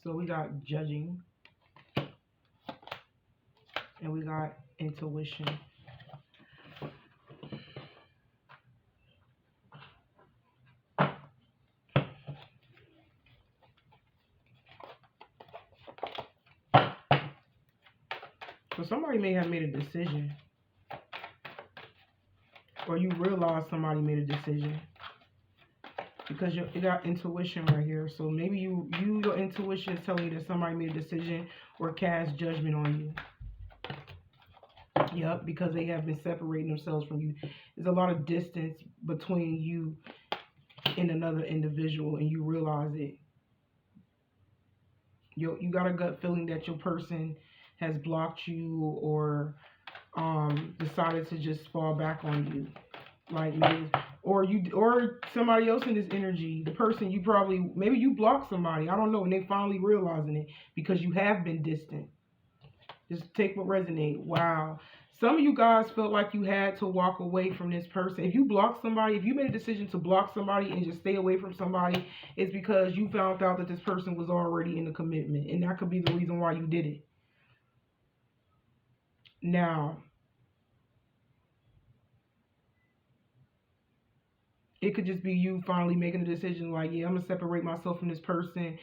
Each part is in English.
So we got judging and we got intuition. So somebody may have made a decision, or you realize somebody made a decision, because you got intuition right here. So maybe your intuition is telling you that somebody made a decision or cast judgment on you. Yep, because they have been separating themselves from you. There's a lot of distance between you and another individual, and you realize it. You got a gut feeling that your person has blocked you or decided to just fall back on you, like maybe, or somebody else in this energy. The person maybe you blocked somebody, I don't know, and they finally realizing it because you have been distant. Just take what resonates. Wow. Some of you guys felt like you had to walk away from this person. If you block somebody, if you made a decision to block somebody and just stay away from somebody, it's because you found out that this person was already in a commitment. And that could be the reason why you did it. Now, it could just be you finally making a decision like, yeah, I'm going to separate myself from this person.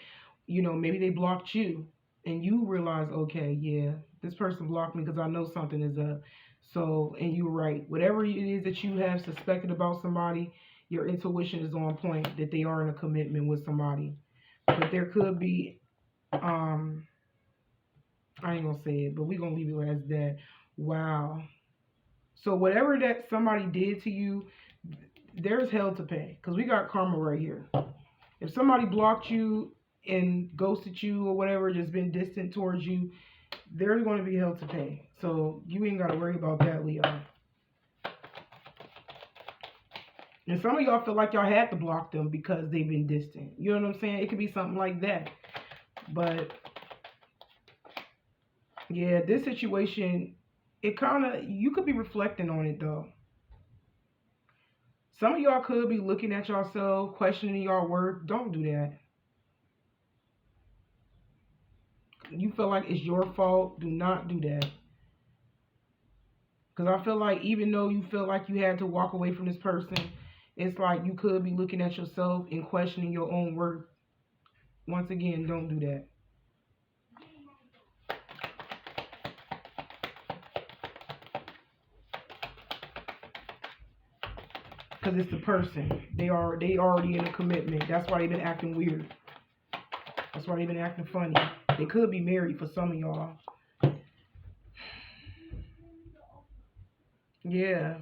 You know, maybe they blocked you. And you realize, okay, yeah, this person blocked me because I know something is up. So, and you're right. Whatever it is that you have suspected about somebody, your intuition is on point that they are in a commitment with somebody. But there could be, I ain't going to say it, but we're going to leave it as that. Wow. So whatever that somebody did to you, there's hell to pay. Because we got karma right here. If somebody blocked you and ghosted you or whatever, just been distant towards you, there's going to be hell to pay. So you ain't got to worry about that, Leo. And some of y'all feel like y'all had to block them because they've been distant. You know what I'm saying? It could be something like that. But yeah, this situation, you could be reflecting on it though. Some of y'all could be looking at yourself, questioning your worth. Don't do that. You feel like it's your fault, do not do that. Because I feel like even though you feel like you had to walk away from this person, it's like you could be looking at yourself and questioning your own worth. Once again, don't do that. Because it's the person. They already in a commitment. That's why they've been acting weird. That's why they've been acting funny. They could be married for some of y'all. Yeah.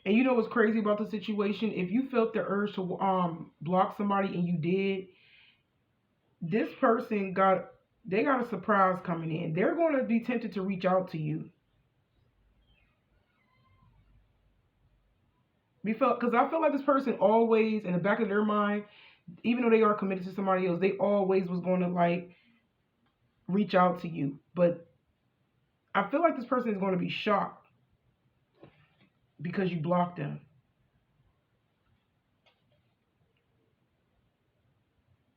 And you know what's crazy about the situation? If you felt the urge to block somebody and you did, this person got a surprise coming in. They're going to be tempted to reach out to you. Because I feel like this person always, in the back of their mind, even though they are committed to somebody else, they always was going to like reach out to you. But I feel like this person is going to be shocked because you blocked them.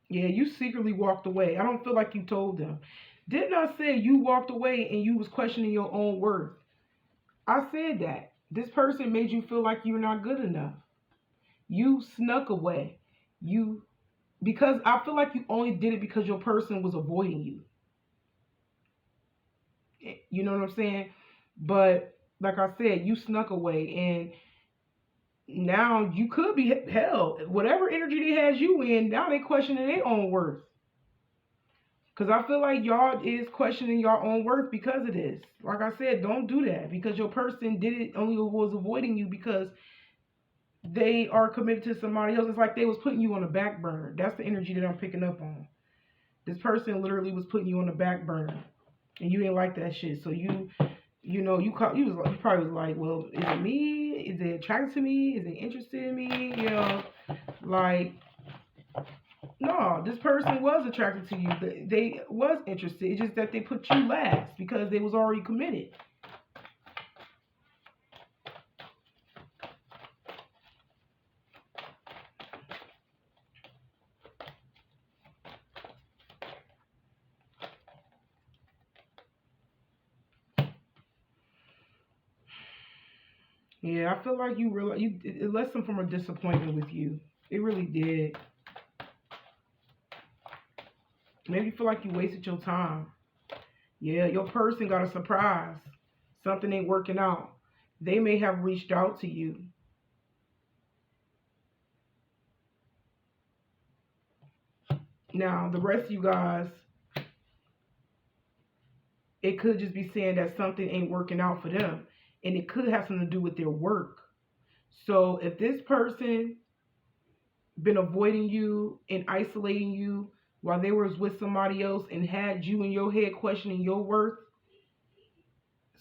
Yeah, you secretly walked away. I don't feel like you told them. Didn't I say you walked away and you was questioning your own worth? I said that. This person made you feel like you're not good enough. You snuck away. Because I feel like you only did it because your person was avoiding you. You know what I'm saying? But like I said, you snuck away, and now you could be held. Whatever energy they had you in, now they questioning their own worth. Because I feel like y'all is questioning your own worth because of this. Like I said, don't do that, because your person did it, only was avoiding you because they are committed to somebody else. It's like they was putting you on the back burner. That's the energy that I'm picking up on. This person literally was putting you on the back burner, and you ain't like that shit. So you probably was like, well, is it me? Is it attracted to me? Is it interested in me? You know, like, no, this person was attracted to you. They was interested. It's just that they put you last because they was already committed. Yeah, I feel like you realize it left some from a disappointment with you. It really did. Maybe you feel like you wasted your time. Yeah, your person got a surprise. Something ain't working out. They may have reached out to you. Now, the rest of you guys, it could just be saying that something ain't working out for them. And it could have something to do with their work. So if this person been avoiding you and isolating you while they was with somebody else and had you in your head questioning your worth,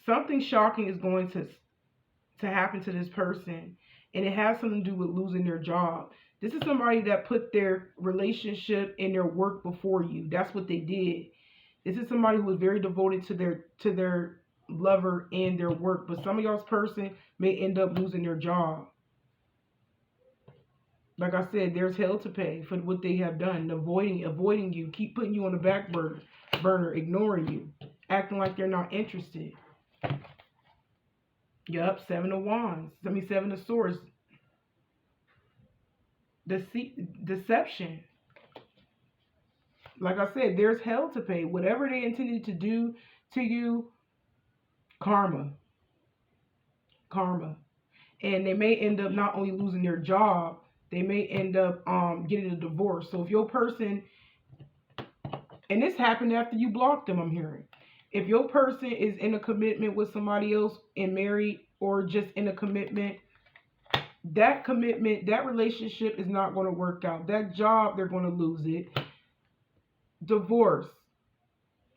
something shocking is going to happen to this person, and it has something to do with losing their job. This is somebody that put their relationship and their work before you. That's what they did. This is somebody who was very devoted to their lover and their work, but some of y'all's person may end up losing their job. Like I said, there's hell to pay for what they have done, avoiding you, keep putting you on the back burner, ignoring you, acting like they're not interested. Yup, Seven of Wands. Seven of Swords. Deception. Like I said, there's hell to pay. Whatever they intended to do to you, karma. Karma. And they may end up not only losing their job, they may end up getting a divorce. So if your person, and this happened after you blocked them, I'm hearing. If your person is in a commitment with somebody else and married, or just in a commitment, that relationship is not going to work out. That job, they're going to lose it. Divorce,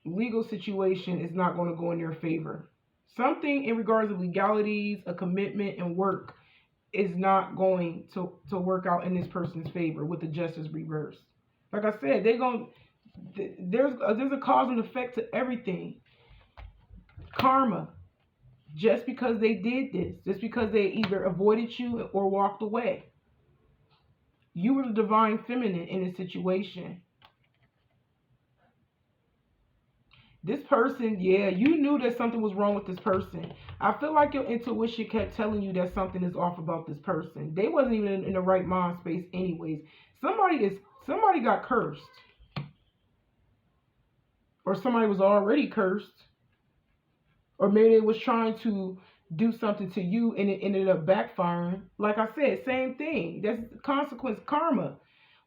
legal situation is not going to go in their favor. Something in regards to legalities, a commitment, and work is not going to work out in this person's favor with the justice reverse. Like I said, there's a cause and effect to everything. Karma. Just because they did this, just because they either avoided you or walked away. You were the divine feminine in this situation. This person, yeah, you knew that something was wrong with this person. I feel like your intuition kept telling you that something is off about this person. They wasn't even in the right mind space anyways. Somebody got cursed. Or somebody was already cursed. Or maybe they was trying to do something to you and it ended up backfiring. Like I said, same thing. That's consequence, karma.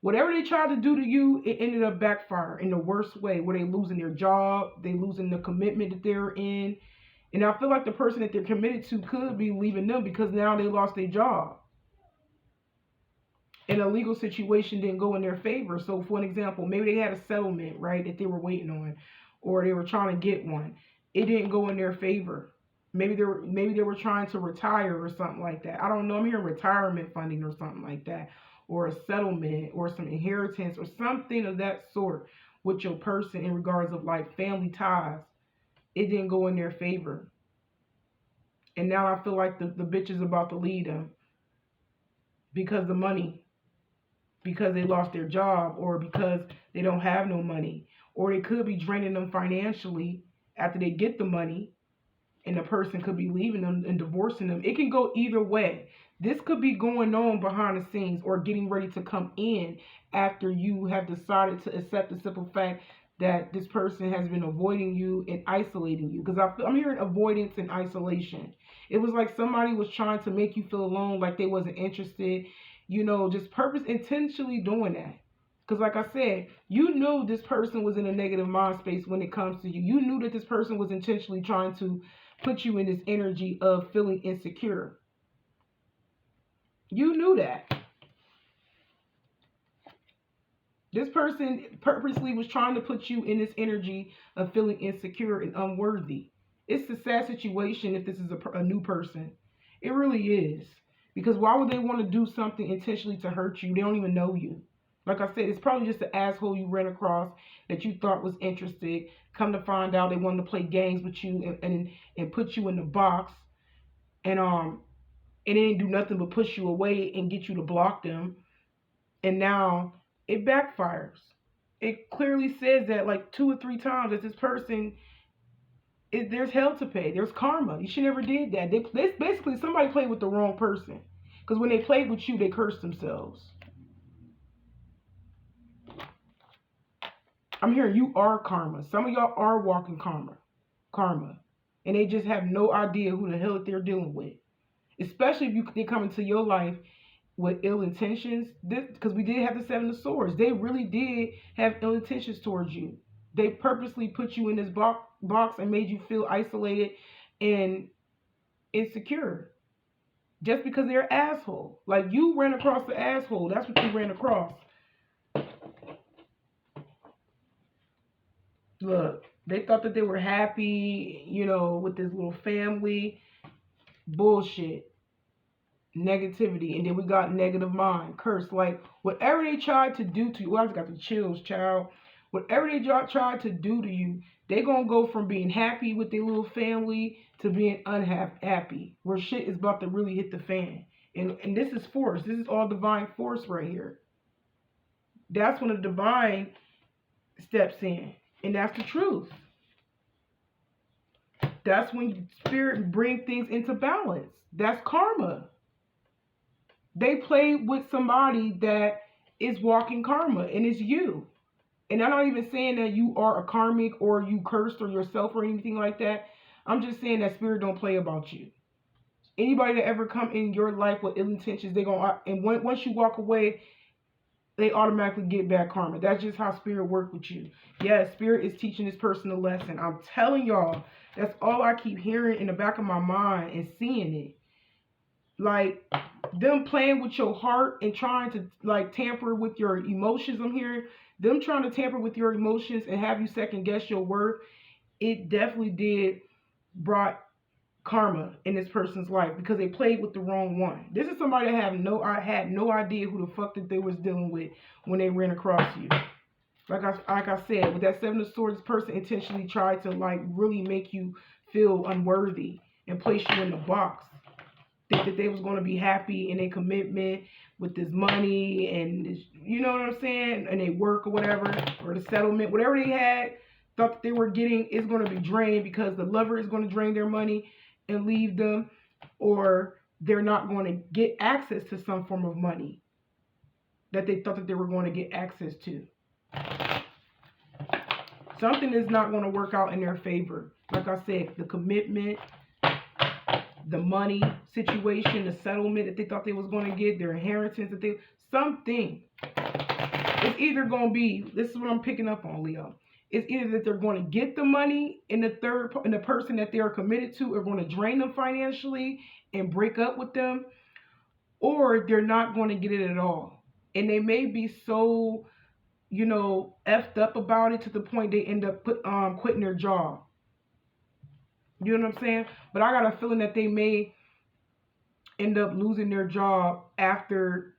Whatever they tried to do to you, it ended up backfiring in the worst way, where they losing their job, they losing the commitment that they're in. And I feel like the person that they're committed to could be leaving them because now they lost their job. And a legal situation didn't go in their favor. So for an example, maybe they had a settlement, right, that they were waiting on, or they were trying to get one. It didn't go in their favor. Maybe they were trying to retire or something like that. I don't know. I'm hearing retirement funding or something like that, or a settlement or some inheritance or something of that sort with your person in regards of like family ties. It didn't go in their favor. And now I feel like the bitch is about to leave them because the money, because they lost their job, or because they don't have no money, or they could be draining them financially after they get the money, and the person could be leaving them and divorcing them. It can go either way. This could be going on behind the scenes or getting ready to come in after you have decided to accept the simple fact that this person has been avoiding you and isolating you. Because I'm hearing avoidance and isolation. It was like somebody was trying to make you feel alone, like they wasn't interested, just intentionally doing that. Because like I said, you knew this person was in a negative mind space when it comes to you. You knew that this person was intentionally trying to put you in this energy of feeling insecure. You knew that. This person purposely was trying to put you in this energy of feeling insecure and unworthy. It's a sad situation if this is a new person. It really is. Because why would they want to do something intentionally to hurt you? They don't even know you. Like I said, it's probably just an asshole you ran across that you thought was interested. Come to find out they wanted to play games with you and put you in the box. And it didn't do nothing but push you away and get you to block them. And now it backfires. It clearly says that like 2 or 3 times that this person there's hell to pay. There's karma. You should never did that. They basically somebody played with the wrong person. Because when they played with you, they cursed themselves. I'm hearing you are karma. Some of y'all are walking karma, and they just have no idea who the hell that they're dealing with. Especially if they come into your life with ill intentions. Because we did have the Seven of Swords. They really did have ill intentions towards you. They purposely put you in this box and made you feel isolated and insecure. Just because they're an asshole. Like, you ran across the asshole. That's what you ran across. Look, they thought that they were happy, with this little family. Bullshit. Negativity. And then we got negative mind. Curse. Like, whatever they tried to do to you. I just got the chills, child. Whatever they tried to do to you, they gonna go from being happy with their little family to being unhappy, where shit is about to really hit the fan. And this is force. This is all divine force right here. That's when the divine steps in. And that's the truth. That's when spirit bring things into balance. That's karma. They played with somebody that is walking karma, and it's you. And I'm not even saying that you are a karmic or you cursed or yourself or anything like that. I'm just saying that spirit don't play about you. Anybody that ever come in your life with ill intentions, they gonna, and once you walk away, they automatically get back karma. That's just how spirit work with you. Yeah, spirit is teaching this person a lesson. I'm telling y'all, that's all I keep hearing in the back of my mind and seeing it. Like, them playing with your heart and trying to, like, tamper with your emotions. I'm hearing them trying to tamper with your emotions and have you second guess your worth. It definitely did brought karma in this person's life because they played with the wrong one. This is somebody that had no idea who the fuck that they was dealing with when they ran across you. Like I said, with that Seven of Swords, this person intentionally tried to, like, really make you feel unworthy and place you in the box. Think that they was going to be happy in a commitment with this money and this, you know what I'm saying, and they work or whatever, or the settlement, whatever they had, thought that they were getting is going to be drained because the lover is going to drain their money and leave them, or they're not going to get access to some form of money that they thought that they were going to get access to. Something is not going to work out in their favor. Like I said, the commitment, the money situation, the settlement that they thought they was going to get, their inheritance that they, something. It's either going to be, this is what I'm picking up on, Leo. It's either that they're going to get the money and the person that they are committed to are going to drain them financially and break up with them, or they're not going to get it at all. And they may be so, effed up about it to the point they end up quitting their job. You know what I'm saying? But I got a feeling that they may end up losing their job after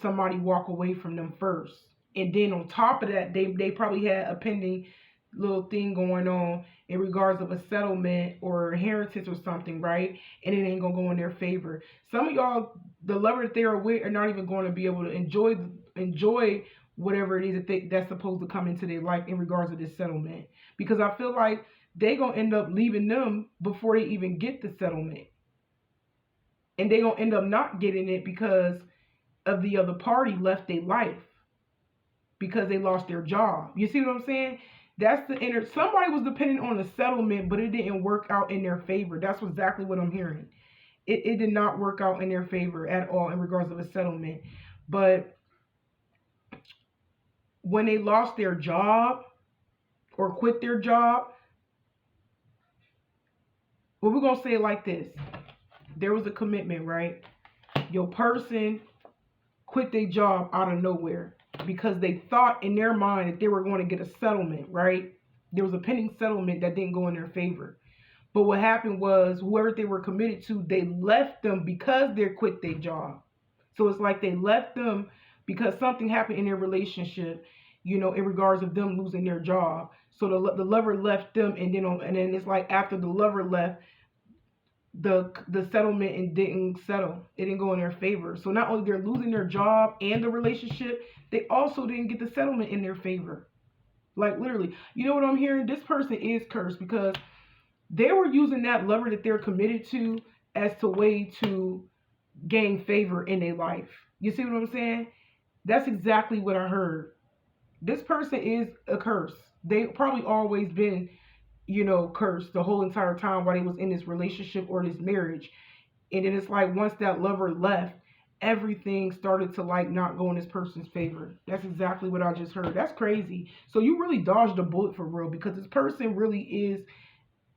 somebody walk away from them first. And then on top of that, they probably had a pending little thing going on in regards of a settlement or inheritance or something, right? And it ain't gonna go in their favor. Some of y'all, the lover that they are with, are not even going to be able to enjoy whatever it is that's supposed to come into their life in regards to this settlement. Because I feel like they gonna end up leaving them before they even get the settlement. And they gonna end up not getting it because of the other party left their life. Because they lost their job. You see what I'm saying? That's the somebody was dependent on a settlement, but it didn't work out in their favor. That's exactly what I'm hearing. It did not work out in their favor at all in regards of a settlement. But when they lost their job or quit their job, well, we're going to say it like this. There was a commitment, right? Your person quit their job out of nowhere because they thought in their mind that they were going to get a settlement, right? There was a pending settlement that didn't go in their favor. But what happened was whoever they were committed to, they left them because they quit their job. So it's like they left them because something happened in their relationship, in regards of them losing their job. So the lover left them, and then it's like after the lover left, the settlement and didn't settle. It didn't go in their favor. So not only they're losing their job and the relationship, they also didn't get the settlement in their favor. Like, literally, you know what I'm hearing? This person is cursed because They were using that lover that they're committed to as a way to gain favor in their life. You see what I'm saying? That's exactly what I heard. This person is a curse. They probably always been, cursed the whole entire time while they was in this relationship or this marriage. And then it's like once that lover left, everything started to like not go in this person's favor. That's exactly what I just heard. That's crazy. So you really dodged a bullet for real, because this person really is,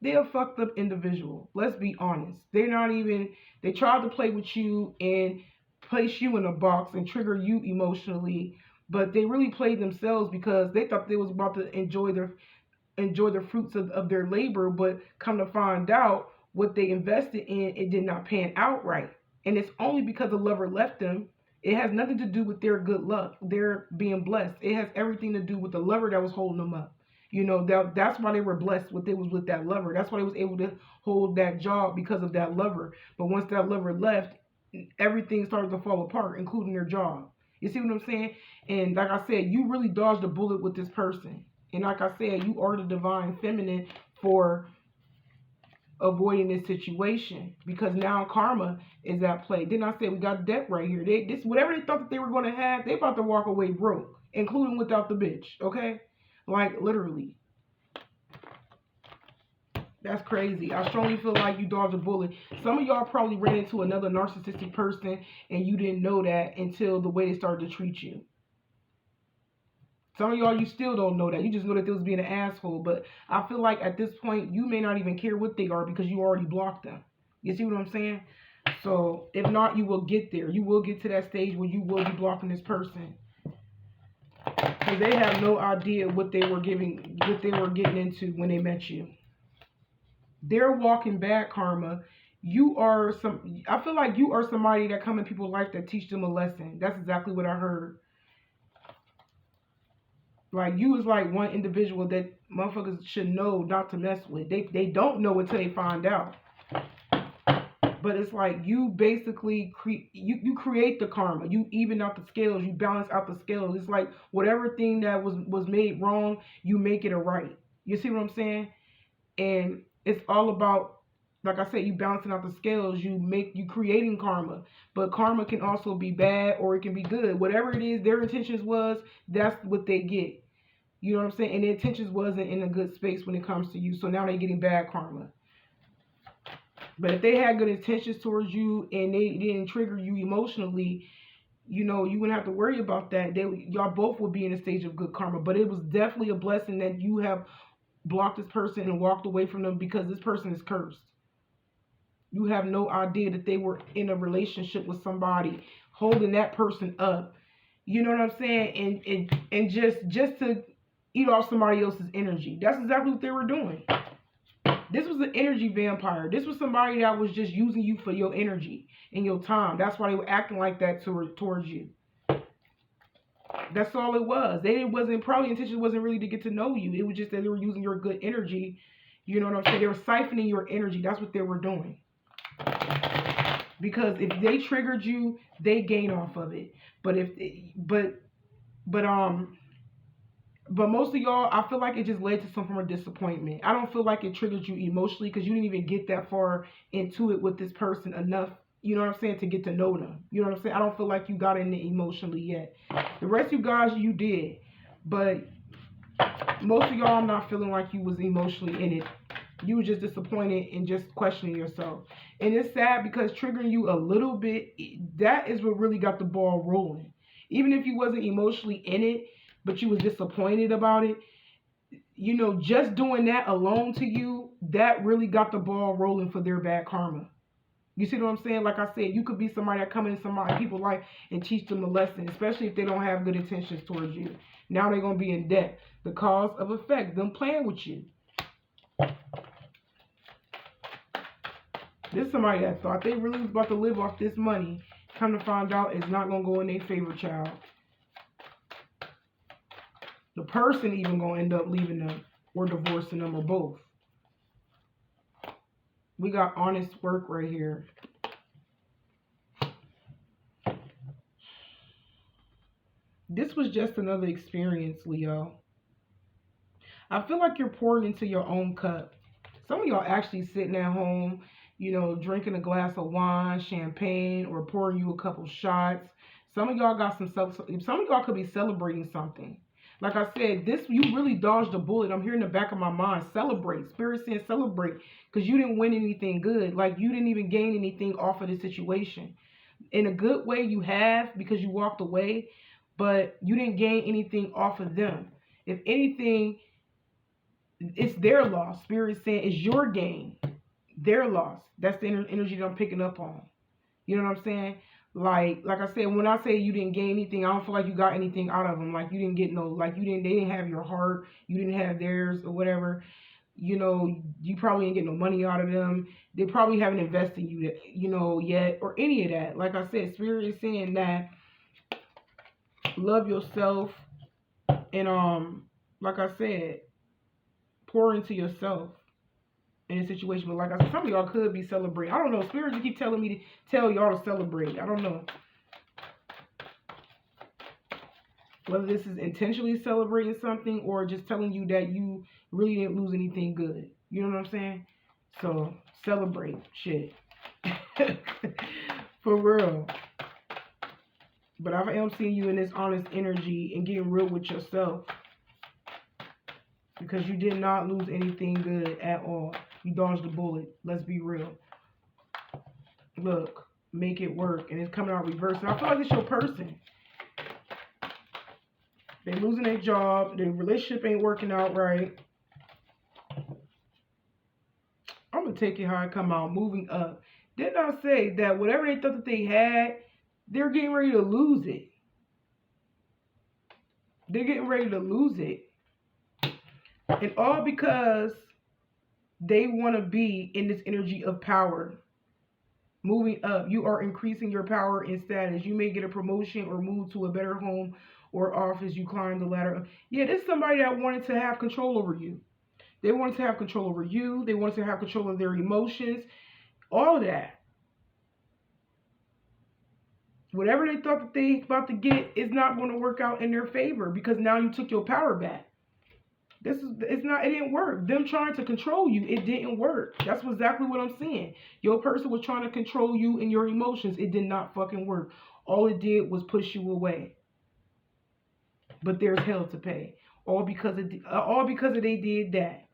they're a fucked up individual. Let's be honest. They're not even, they tried to play with you and place you in a box and trigger you emotionally, but they really played themselves because they thought they was about to enjoy the fruits of their labor, but come to find out what they invested in, it did not pan out right. And it's only because the lover left them. It has nothing to do with their good luck, their being blessed. It has everything to do with the lover that was holding them up. That's why they were blessed with, it was with that lover. That's why they was able to hold that job, because of that lover. But once that lover left, everything started to fall apart, including their job. You see what I'm saying? And like I said, you really dodged a bullet with this person. And like I said, you are the divine feminine for avoiding this situation, because now karma is at play. Didn't I say we got debt right here? This whatever they thought that they were going to have, they about to walk away broke, including without the bitch. Okay, like literally. That's crazy. I strongly feel like you dodged a bullet. Some of y'all probably ran into another narcissistic person and you didn't know that until the way they started to treat you. Some of y'all, you still don't know that. You just know that they was being an asshole. But I feel like at this point, you may not even care what they are, because you already blocked them. You see what I'm saying? So if not, you will get there. You will get to that stage where you will be blocking this person, because they have no idea what they were getting into when they met you. They're walking bad karma. I feel like you are somebody that come in people's life that teach them a lesson. That's exactly what I heard. Like, you is like one individual that motherfuckers should know not to mess with. They don't know until they find out. But it's like you basically you create the karma. You even out the scales. You balance out the scales. It's like whatever thing that was made wrong, you make it a right. You see what I'm saying? And it's all about, like I said, you balancing out the scales. You creating karma. But karma can also be bad or it can be good. Whatever it is their intentions was, that's what they get. You know what I'm saying? And their intentions wasn't in a good space when it comes to you. So now they're getting bad karma. But if they had good intentions towards you and they didn't trigger you emotionally, you wouldn't have to worry about that. Y'all both would be in a stage of good karma. But it was definitely a blessing that you have blocked this person and walked away from them, because this person is cursed. You have no idea that they were in a relationship with somebody holding that person up. You know what I'm saying? And just to eat off somebody else's energy. That's exactly what they were doing. This was an energy vampire. This was somebody that was just using you for your energy and your time. That's why they were acting like that towards you. That's all it was. Probably intention wasn't really to get to know you. It was just that they were using your good energy. You know what I'm saying? They were siphoning your energy. That's what they were doing. Because if they triggered you, they gain off of it. But most of y'all, I feel like it just led to some form of disappointment. I don't feel like it triggered you emotionally, because you didn't even get that far into it with this person enough, you know what I'm saying, to get to know them. You know what I'm saying? I don't feel like you got in it emotionally yet. The rest of you guys, you did. But most of y'all, I'm not feeling like you was emotionally in it. You were just disappointed and just questioning yourself. And it's sad, because triggering you a little bit, that is what really got the ball rolling. Even if you wasn't emotionally in it, but you was disappointed about it, just doing that alone to you, that really got the ball rolling for their bad karma. You see what I'm saying? Like I said, you could be somebody that come in people's life and teach them a lesson, especially if they don't have good intentions towards you. Now they're going to be in debt. The cause of effect, them playing with you. This is somebody that thought they really was about to live off this money. Come to find out, it's not going to go in their favor, child. The person even going to end up leaving them or divorcing them, or both. We got honest work right here. This was just another experience, Leo. I feel like you're pouring into your own cup. Some of y'all actually sitting at home, you know, drinking a glass of wine, champagne, or pouring you a couple shots. Some of y'all got some of y'all could be celebrating something. Like I said, this, you really dodged a bullet. I'm here in the back of my mind. Celebrate. Spirit saying celebrate. Because you didn't win anything good. Like, you didn't even gain anything off of the situation. In a good way, you have, because you walked away, but you didn't gain anything off of them. If anything, it's their loss. Spirit saying it's your gain, their loss. That's the energy that I'm picking up on. You know what I'm saying? Like I said, when I say you didn't gain anything, I don't feel like you got anything out of them. Like, you didn't get no, like, they didn't have your heart, you didn't have theirs or whatever. You know, you probably didn't get no money out of them. They probably haven't invested in you, you know, yet, or any of that. Like I said, Spirit is saying that love yourself, and like I said, pour into yourself in a situation. But like I said, some of y'all could be celebrating. I don't know. Spirit just keep telling me to tell y'all to celebrate. I don't know whether this is intentionally celebrating something or just telling you that you really didn't lose anything good. You know what I'm saying? So celebrate shit. For real. But I am seeing you in this honest energy and getting real with yourself, because you did not lose anything good at all. You dodged a bullet. Let's be real. Look, make it work. And it's coming out reverse. And I feel like it's your person. They losing their job. Their relationship ain't working out right. I'm going to take it how it come out. Moving up. Didn't I say that whatever they thought that they had, they're getting ready to lose it. They're getting ready to lose it. And all because they want to be in this energy of power. Moving up, you are increasing your power and status. You may get a promotion or move to a better home or office. You climb the ladder. Yeah, this is somebody that wanted to have control over you. They wanted to have control over you. They wanted to have control of their emotions. All of that. Whatever they thought that they about to get is not going to work out in their favor, because now you took your power back. It didn't work. Them trying to control you, it didn't work. That's exactly what I'm saying. Your person was trying to control you and your emotions. It did not fucking work. All it did was push you away. But there's hell to pay. All because they did that.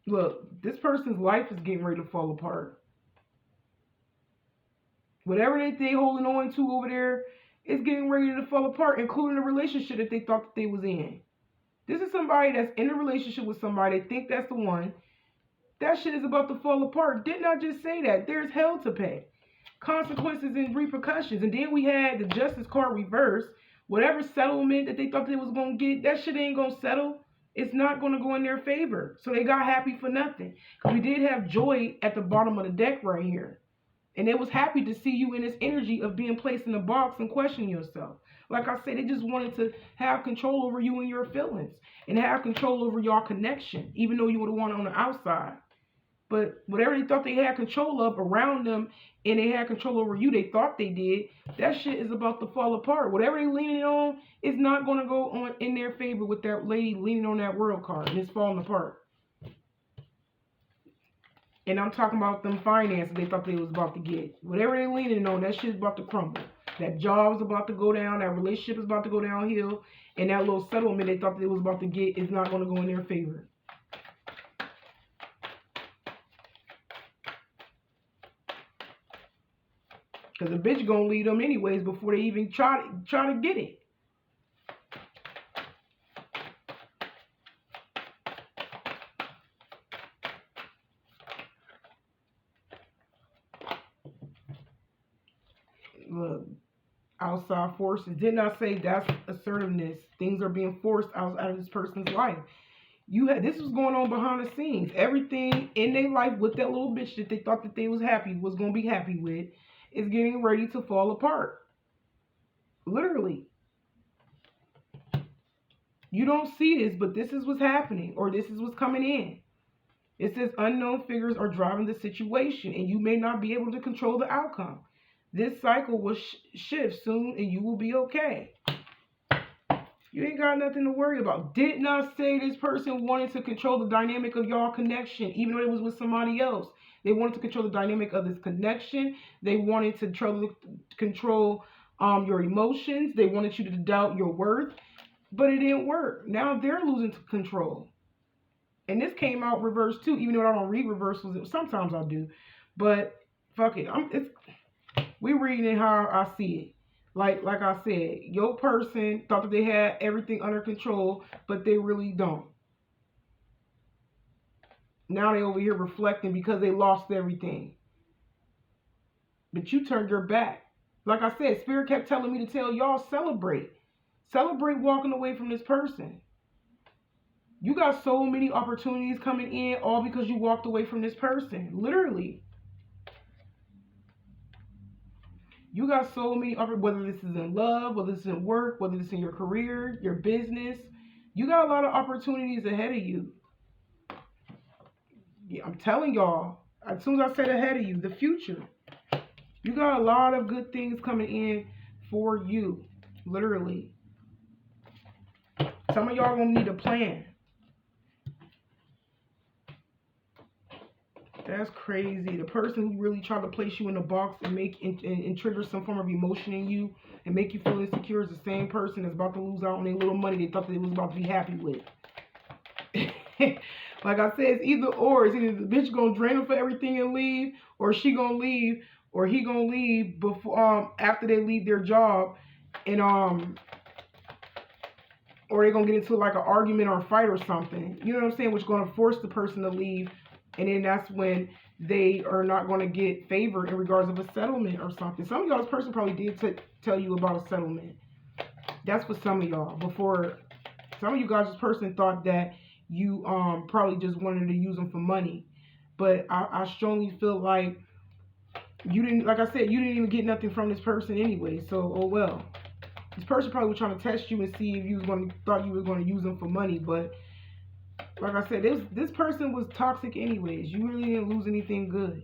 Look, this person's life is getting ready to fall apart. Whatever they holding on to over there, it's getting ready to fall apart, including the relationship that they thought that they was in. This is somebody that's in a relationship with somebody. They think that's the one. That shit is about to fall apart. Didn't I just say that? There's hell to pay. Consequences and repercussions. And then we had the justice card reversed. Whatever settlement that they thought they was going to get, that shit ain't going to settle. It's not going to go in their favor. So they got happy for nothing. Because we did have joy at the bottom of the deck right here. And they was happy to see you in this energy of being placed in a box and questioning yourself. Like I said, they just wanted to have control over you and your feelings. And have control over your connection. Even though you were the one on the outside. But whatever they thought they had control of around them, and they had control over you, they thought they did, that shit is about to fall apart. Whatever they leaning on is not going to go on in their favor with that lady leaning on that world card. And it's falling apart. And I'm talking about them finances they thought they was about to get. Whatever they leaning on, that shit's about to crumble. That job's about to go down. That relationship is about to go downhill. And that little settlement they thought they was about to get is not going to go in their favor. Because the bitch going to leave them anyways before they even try to get it. Look, outside forces. Didn't I say that's assertiveness? Things are being forced out of this person's life. This was going on behind the scenes. Everything in their life with that little bitch that they thought that they was going to be happy with is getting ready to fall apart. Literally. You don't see this, but this is what's happening, or this is what's coming in. It says unknown figures are driving the situation, and you may not be able to control the outcome. This cycle will shift soon, and you will be okay. You ain't got nothing to worry about. Did not say this person wanted to control the dynamic of y'all connection, even though it was with somebody else. They wanted to control the dynamic of this connection. They wanted to control your emotions. They wanted you to doubt your worth, but it didn't work. Now they're losing control. And this came out reverse too, even though I don't read reversals. Sometimes I do, but fuck it. We reading it how I see it. Like I said, your person thought that they had everything under control, but they really don't. Now they over here reflecting because they lost everything. But you turned your back. Like I said, Spirit kept telling me to tell y'all, celebrate. Celebrate walking away from this person. You got so many opportunities coming in all because you walked away from this person. Literally. You got so many, whether this is in love, whether it's in work, whether it's in your career, your business. You got a lot of opportunities ahead of you. Yeah, I'm telling y'all, as soon as I said ahead of you, the future. You got a lot of good things coming in for you. Literally. Some of y'all gonna need a plan. That's crazy. The person who really tried to place you in a box and and trigger some form of emotion in you and make you feel insecure is the same person that's about to lose out on their little money they thought they was about to be happy with. Like I said, it's either or. It's either the bitch gonna drain them for everything and leave, or she gonna leave, or he gonna leave before after they leave their job, and or they gonna get into like an argument or a fight or something. You know what I'm saying? Which is gonna force the person to leave. And then that's when they are not going to get favor in regards of a settlement or something. Some of y'all's person probably did tell you about a settlement. That's for some of y'all. Before, some of you guys' person thought that you probably just wanted to use them for money. But I strongly feel like you didn't, like I said, you didn't even get nothing from this person anyway. So, oh well. This person probably was trying to test you and see if you thought you were going to use them for money. But like I said, this person was toxic anyways. You really didn't lose anything good.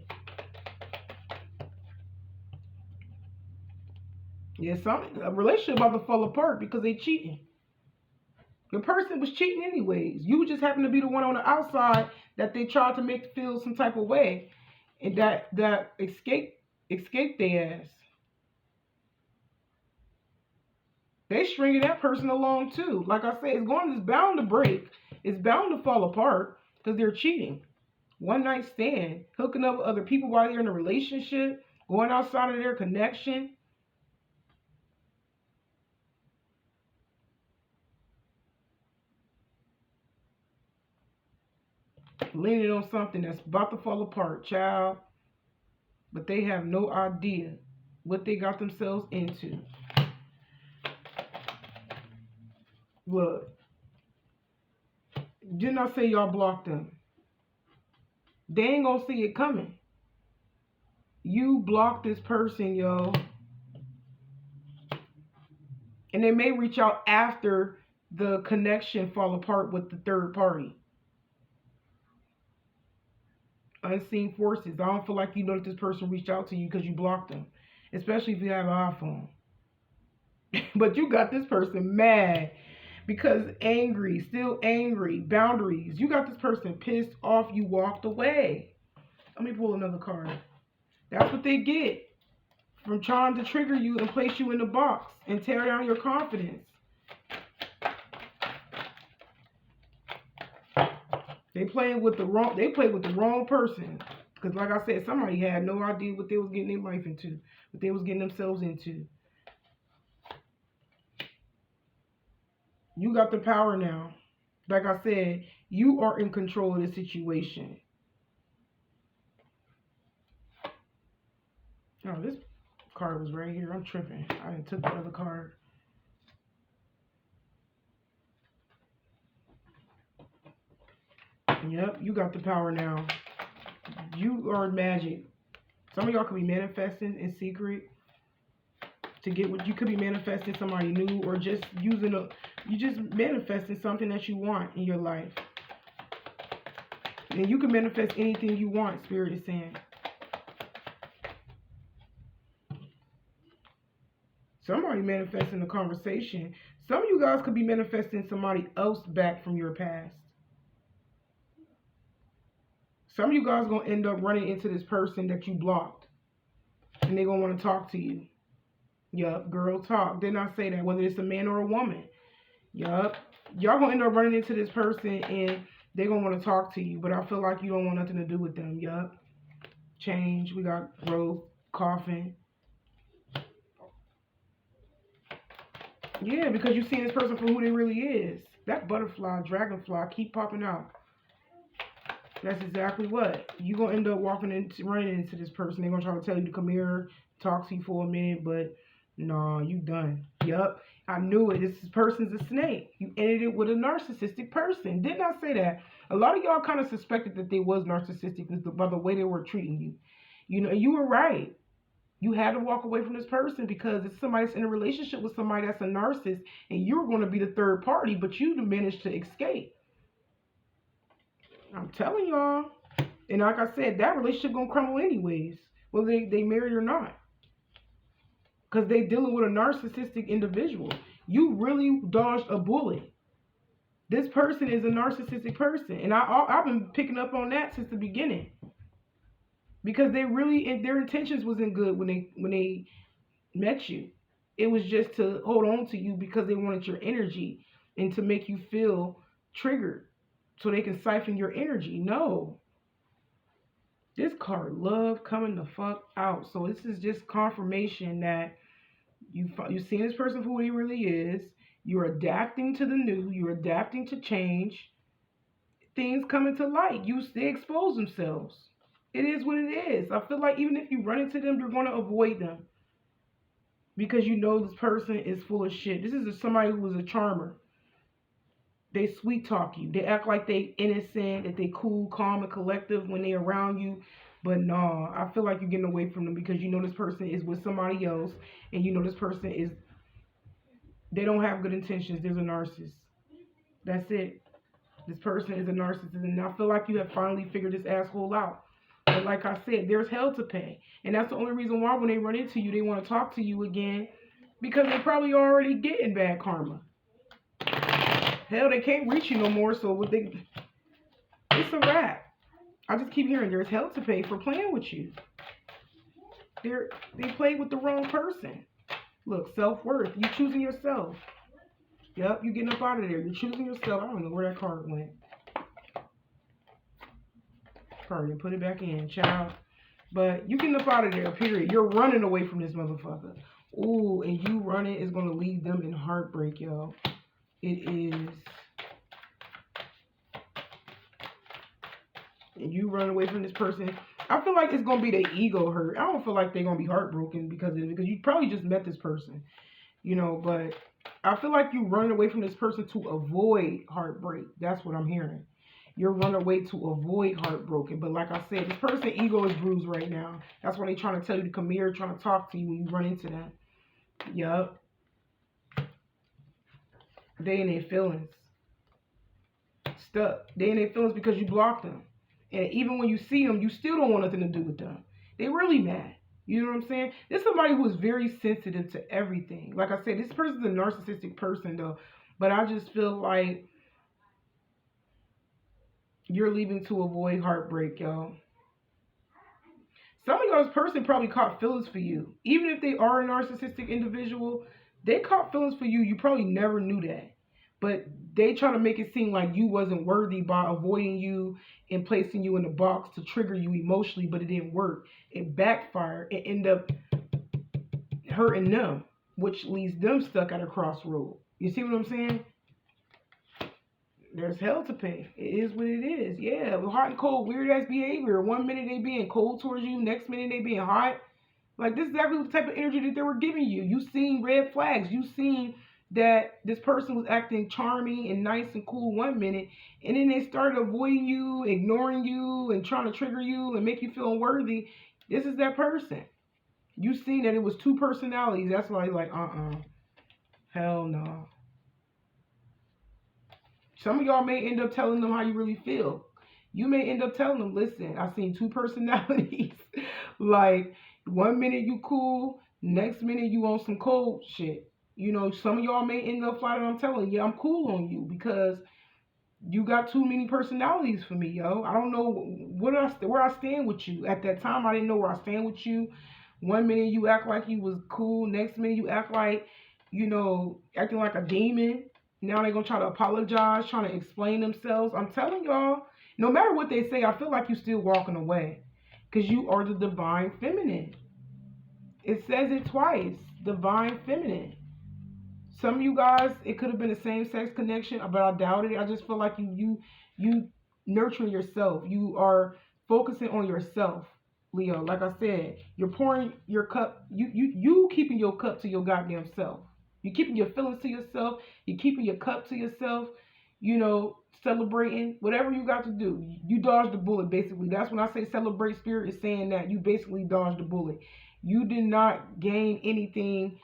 Yeah, a relationship about to fall apart because they cheating. Your person was cheating anyways. You just happened to be the one on the outside that they tried to make feel some type of way. And that escaped their ass. They stringing that person along too. Like I said, it's bound to break. It's bound to fall apart because they're cheating. One night stand, hooking up with other people while they're in a relationship, going outside of their connection. Leaning on something that's about to fall apart, child. But they have no idea what they got themselves into. Look. Didn't I say y'all blocked them? They ain't gonna see it coming. You blocked this person, yo. And they may reach out after the connection fall apart with the third party. Unseen forces. I don't feel like you know that this person reached out to you because you blocked them. Especially if you have an iPhone. But you got this person mad. Because angry, still angry, boundaries. You got this person pissed off, you walked away. Let me pull another card. That's what they get from trying to trigger you and place you in the box and tear down your confidence. They played with the wrong person. Because like I said, somebody had no idea what they was getting their life into, what they was getting themselves into. You got the power now. Like I said, you are in control of the situation. Oh, this card was right here. I'm tripping. I took the other card. Yep, you got the power now. You are magic. Some of y'all could be manifesting in secret to get what you could be manifesting somebody new, or just you just manifesting something that you want in your life. And you can manifest anything you want, Spirit is saying. Somebody manifesting a conversation. Some of you guys could be manifesting somebody else back from your past. Some of you guys going to end up running into this person that you blocked. And they're going to want to talk to you. Yup, girl talk. Did not say that, whether it's a man or a woman. Yup. Y'all going to end up running into this person and they're going to want to talk to you. But I feel like you don't want nothing to do with them. Yup. Change. We got growth. Coughing. Yeah, because you see this person for who they really is. That butterfly, dragonfly, keep popping out. That's exactly what. You're going to end up running into this person. They're going to try to tell you to come here, talk to you for a minute, but no, you done. Yup. I knew it. This person's a snake. You ended it with a narcissistic person. Didn't I say that? A lot of y'all kind of suspected that they was narcissistic by the way they were treating you. You know, you were right. You had to walk away from this person because it's somebody that's in a relationship with somebody that's a narcissist and you're going to be the third party, but you managed to escape. I'm telling y'all. And like I said, that relationship going to crumble anyways, whether they married or not. Because they dealing with a narcissistic individual. You really dodged a bullet. This person is a narcissistic person. And I've been picking up on that since the beginning. Because they really, their intentions wasn't good when they met you. It was just to hold on to you because they wanted your energy and to make you feel triggered so they can siphon your energy. No. This card, love, coming the fuck out. So this is just confirmation that you've seen this person for who he really is. You're adapting to the new. You're adapting to change. Things coming to light. They expose themselves. It is what it is. I feel like even if you run into them, you're going to avoid them. Because you know this person is full of shit. This is somebody who was a charmer. They sweet talk you. They act like they innocent, that they cool, calm, and collective when they around you. But no, I feel like you're getting away from them because you know this person is with somebody else. And you know this person is, they don't have good intentions. There's a narcissist. That's it. This person is a narcissist. And I feel like you have finally figured this asshole out. But like I said, there's hell to pay. And that's the only reason why when they run into you, they want to talk to you again. Because they probably already getting bad karma. Hell, they can't reach you no more. So it's a wrap. I just keep hearing there's hell to pay for playing with you. They played with the wrong person. Look, self-worth. You choosing yourself. Yep, you getting up out of there. You're choosing yourself. I don't know where that card went. Card and put it back in, child. But you getting up out of there, period. You're running away from this motherfucker. Ooh, and you running is going to leave them in heartbreak, y'all. It is. And you run away from this person. I feel like it's going to be their ego hurt. I don't feel like they're going to be heartbroken because of it. Because you probably just met this person. You know, but I feel like you running away from this person to avoid heartbreak. That's what I'm hearing. You're running away to avoid heartbroken. But like I said, this person's ego is bruised right now. That's why they're trying to tell you to come here, trying to talk to you when you run into them. Yup. They in their feelings. Stuck. They in their feelings because you blocked them. And even when you see them, you still don't want nothing to do with them. They really mad. You know what I'm saying? There's somebody who is very sensitive to everything. Like I said, this person's a narcissistic person though. But I just feel like you're leaving to avoid heartbreak, y'all. Some of y'all's person probably caught feelings for you. Even if they are a narcissistic individual, they caught feelings for you. You probably never knew that. But they try to make it seem like you wasn't worthy by avoiding you and placing you in a box to trigger you emotionally, but it didn't work. It backfired. It ended up hurting them, which leaves them stuck at a crossroad. You see what I'm saying? There's hell to pay. It is what it is. Yeah, hot and cold, weird ass behavior. 1 minute they being cold towards you, next minute they being hot. Like, this is exactly the type of energy that they were giving you. You seen red flags. You seen that this person was acting charming and nice and cool 1 minute, and then they started avoiding you, ignoring you, and trying to trigger you and make you feel unworthy. This is that person. You seen that it was two personalities. That's why you're like, hell no. Some of y'all may end up telling them how you really feel. You may end up telling them, listen, I seen two personalities. Like, 1 minute you cool, Next minute you on some cold shit. You know, some of y'all may end up flat I'm telling you, I'm cool on you because you got too many personalities for me, yo. I don't know where I stand with you. At that time, I didn't know where I stand with you. One minute you act like you was cool. Next minute you act like, you know, acting like a demon. Now they gonna try to apologize, trying to explain themselves. I'm telling y'all, no matter what they say, I feel like you still walking away. Because you are the divine feminine. It says it twice. Divine feminine. Some of you guys, it could have been a same sex connection, but I doubt it. I just feel like you nurturing yourself. You are focusing on yourself, Leo. Like I said, you're pouring your cup. You keeping your cup to your goddamn self. You keeping your feelings to yourself. You keeping your cup to yourself. You know, celebrating whatever you got to do. You dodged the bullet. Basically, that's when I say celebrate. Spirit is saying that you basically dodged the bullet. You did not gain anything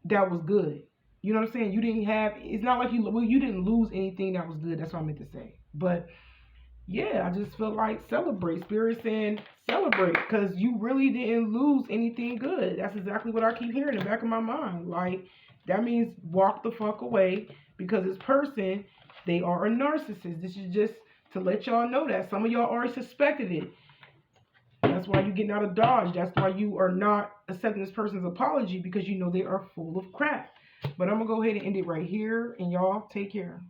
that was good. You know what I'm saying? You didn't have. It's not like you didn't lose anything that was good. That's what I meant to say. But yeah, I just feel like celebrate. Spirit saying celebrate because you really didn't lose anything good. That's exactly what I keep hearing in the back of my mind. Like that means walk the fuck away because this person, they are a narcissist. This is just to let y'all know that some of y'all already suspected it. That's why you're getting out of Dodge. That's why you are not accepting this person's apology because you know they are full of crap. But I'm going to go ahead and end it right here. And y'all take care.